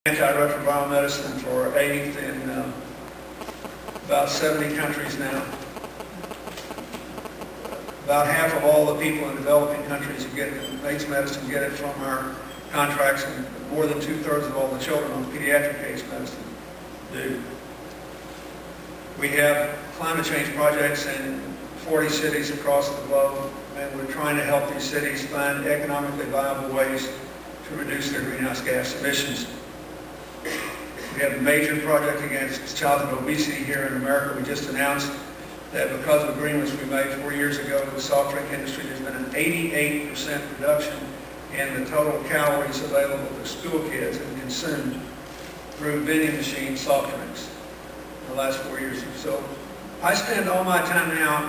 Antiretroviral medicine for AIDS in about 70 countries now. About half of all the people in developing countries who get AIDS medicine get it from our contracts, and more than 2/3 of all the children on pediatric AIDS medicine do. We have climate change projects in 40 cities across the globe, and we're trying to help these cities find economically viable ways to reduce their greenhouse gas emissions. We have a major project against childhood obesity here in America. We just announced that because of agreements we made 4 years ago with the soft drink industry, there's been an 88% reduction in the total calories available to school kids and consumed through vending machine soft drinks in the last 4 years. So I spend all my time now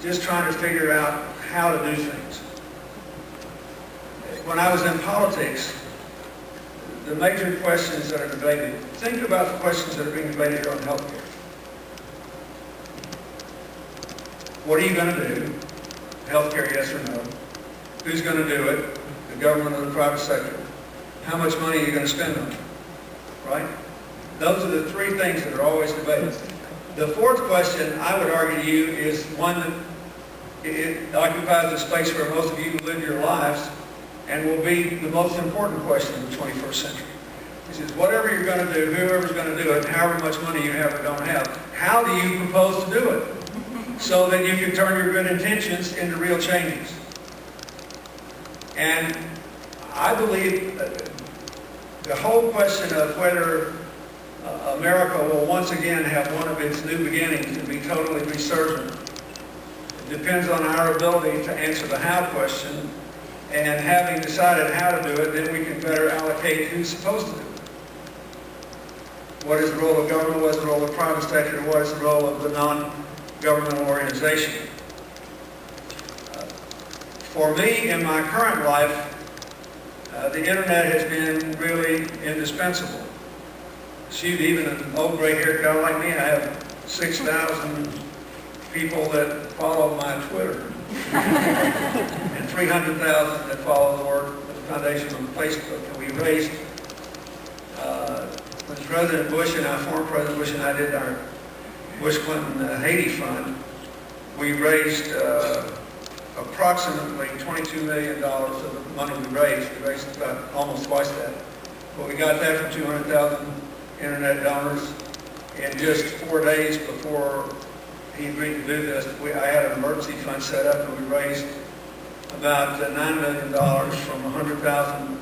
just trying to figure out how to do things. When I was in politics, the major questions that are debated, think about the questions that are being debated here on healthcare. What are you going to do? Healthcare, yes or no? Who's going to do it? The government or the private sector? How much money are you going to spend on it? Right? Those are the three things that are always debated. The fourth question, I would argue to you, is one that it occupies the space where most of you live your lives, and will be the most important question in the 21st century. He says, whatever you're going to do, whoever's going to do it, however much money you have or don't have, how do you propose to do it so that you can turn your good intentions into real changes? And I believe the whole question of whether America will once again have one of its new beginnings to be totally resurgent depends on our ability to answer the how question. And having decided how to do it, then we can better allocate who's supposed to do it. What is the role of government? What is the role of the private sector? What is the role of the non-governmental organization? For me, in my current life, the internet has been really indispensable. Shoot, even an old gray-haired guy like me, I have 6,000 people that follow my Twitter. And 300,000 that follow the work of the foundation on Facebook. And we raised, when President Bush and I, former President Bush and I did our Bush-Clinton Haiti Fund, we raised approximately $22 million of the money we raised. We raised about almost twice that. But we got that from 200,000 internet donors. In just 4 days before he agreed to do this, I had an emergency fund set up, and we raised about $9 million from 100,000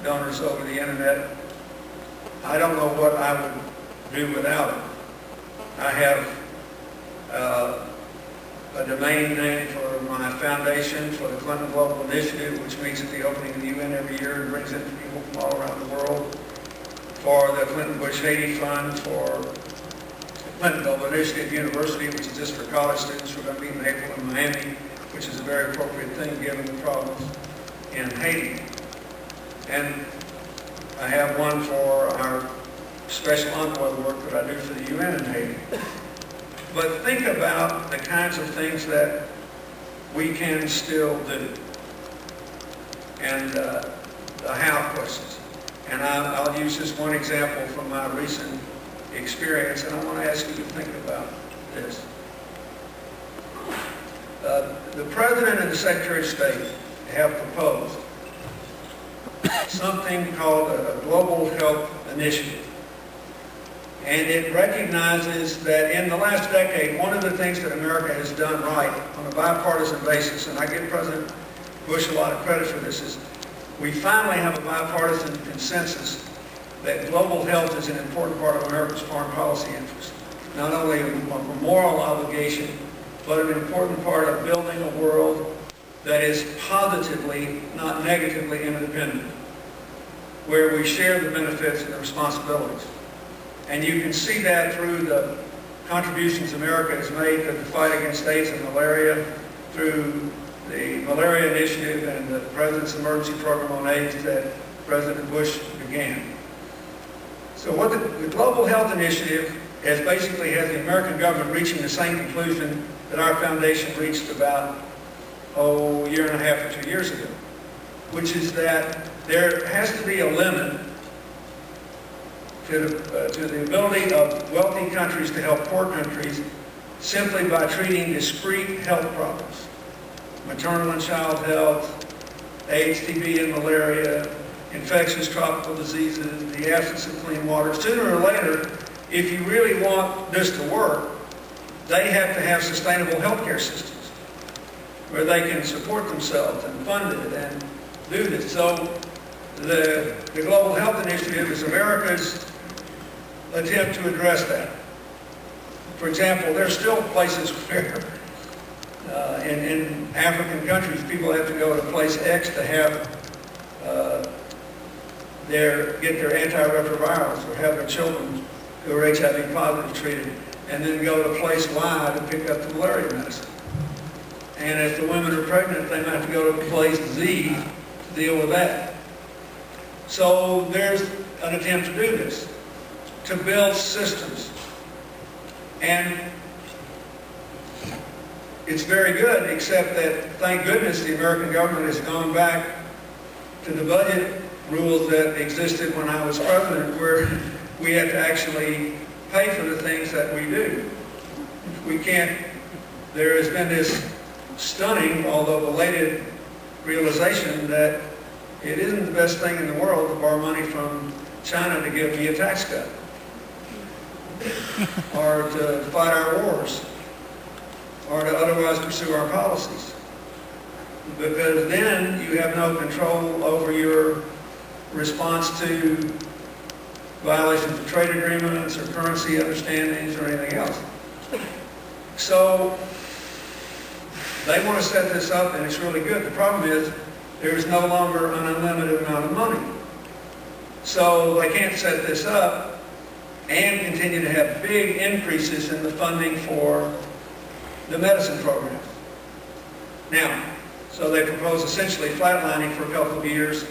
donors over the internet. I don't know what I would do without it. I have a domain name for my foundation, for the Clinton Global Initiative, which meets at the opening of the UN every year and brings in people from all around the world, for the Clinton Bush Haiti Fund, for Clinton Global Initiative University, which is just for college students. We're going to be in April in Miami, which is a very appropriate thing given the problems in Haiti. And I have one for our special envoy work that I do for the UN in Haiti. But think about the kinds of things that we can still do, and the how questions. And I'll use just one example from my recent experience, and I want to ask you to think about this. The President and the Secretary of State have proposed something called a Global Health Initiative. And it recognizes that in the last decade, one of the things that America has done right on a bipartisan basis, and I give President Bush a lot of credit for this, is we finally have a bipartisan consensus that global health is an important part of America's foreign policy interest. Not only a moral obligation, but an important part of building a world that is positively, not negatively interdependent, where we share the benefits and the responsibilities. And you can see that through the contributions America has made to the fight against AIDS and malaria, through the Malaria Initiative and the President's Emergency Program on AIDS that President Bush began. So what the Global Health Initiative has the American government reaching the same conclusion that our foundation reached about, a year and a half or 2 years ago, which is that there has to be a limit to the ability of wealthy countries to help poor countries simply by treating discrete health problems. Maternal and child health, AIDS, TB, and malaria, infectious tropical diseases, the absence of clean water. Sooner or later, if you really want this to work, they have to have sustainable healthcare systems where they can support themselves and fund it and do this. So the Global Health Initiative is America's attempt to address that. For example, there's still places where in African countries people have to go to place X to have get their antiretrovirals or have their children who are HIV positive treated, and then go to place Y to pick up the malaria medicine. And if the women are pregnant, they might have to go to place Z to deal with that. So there's an attempt to do this, to build systems. And it's very good, except that, thank goodness, the American government has gone back to the budget rules that existed when I was president, where we had to actually pay for the things that we do. We can't, there has been this stunning, although belated, realization that it isn't the best thing in the world to borrow money from China to give me a tax cut or to fight our wars or to otherwise pursue our policies, because then you have no control over your response to violations of trade agreements or currency understandings or anything else. So they want to set this up, and it's really good. The problem is there is no longer an unlimited amount of money. So they can't set this up and continue to have big increases in the funding for the medicine programs. Now, so they propose essentially flatlining for a couple of years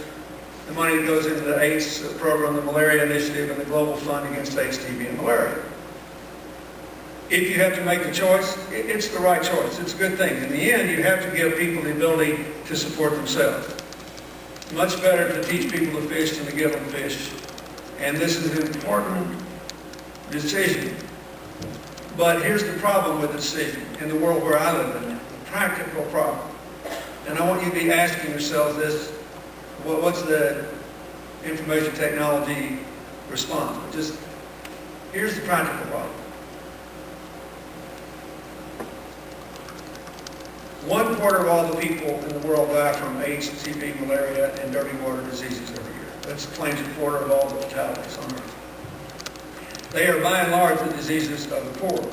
the money that goes into the AIDS program, the malaria initiative, and the global fund against AIDS, TB, and malaria. If you have to make the choice, it's the right choice. It's a good thing. In the end, you have to give people the ability to support themselves. Much better to teach people to fish than to give them fish. And this is an important decision. But here's the problem with the decision in the world where I live in, the practical problem. And I want you to be asking yourselves this: what's the information technology response? Just here's the practical problem. 1/4 of all the people in the world die from AIDS, TB, malaria, and dirty water diseases every year. That's claims 1/4 of all the fatalities on Earth. They are by and large the diseases of the poor.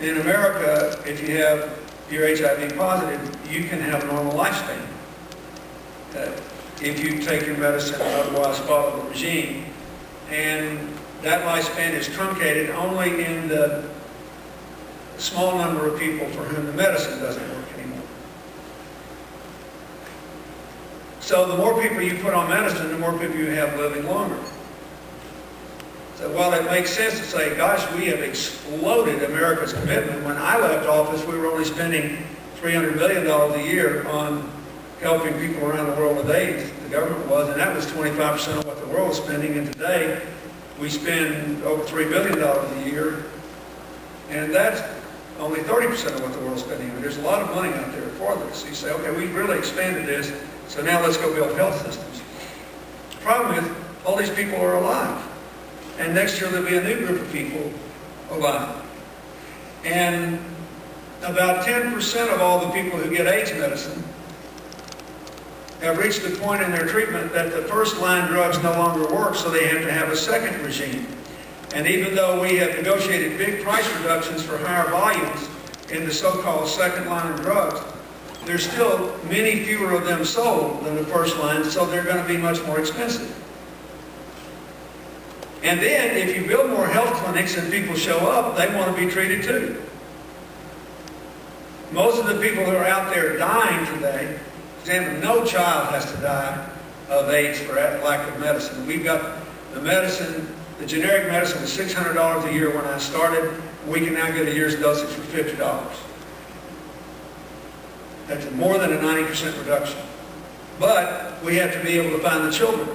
In America, if you're HIV positive, you can have a normal lifespan. If you take your medicine and otherwise follow the regime. And that lifespan is truncated only in the small number of people for whom the medicine doesn't work anymore. So the more people you put on medicine, the more people you have living longer. So while it makes sense to say, gosh, we have exploded America's commitment. When I left office, we were only spending $300 billion a year on helping people around the world with AIDS. The government was, and that was 25% of what the world was spending. And today, we spend over $3 billion a year, and that's only 30% of what the world's spending. And there's a lot of money out there for this. So you say, okay, we've really expanded this, so now let's go build health systems. The problem is, all these people are alive. And next year there'll be a new group of people alive. And about 10% of all the people who get AIDS medicine have reached the point in their treatment that the first-line drugs no longer work, so they have to have a second regime. And even though we have negotiated big price reductions for higher volumes in the so-called second-line drugs, there's still many fewer of them sold than the first line, so they're going to be much more expensive. And then, if you build more health clinics and people show up, they want to be treated too. Most of the people who are out there dying today, for example, no child has to die of AIDS for lack of medicine. We've got the medicine, the generic medicine was $600 a year when I started. We can now get a year's dosage for $50. That's more than a 90% reduction. But we have to be able to find the children.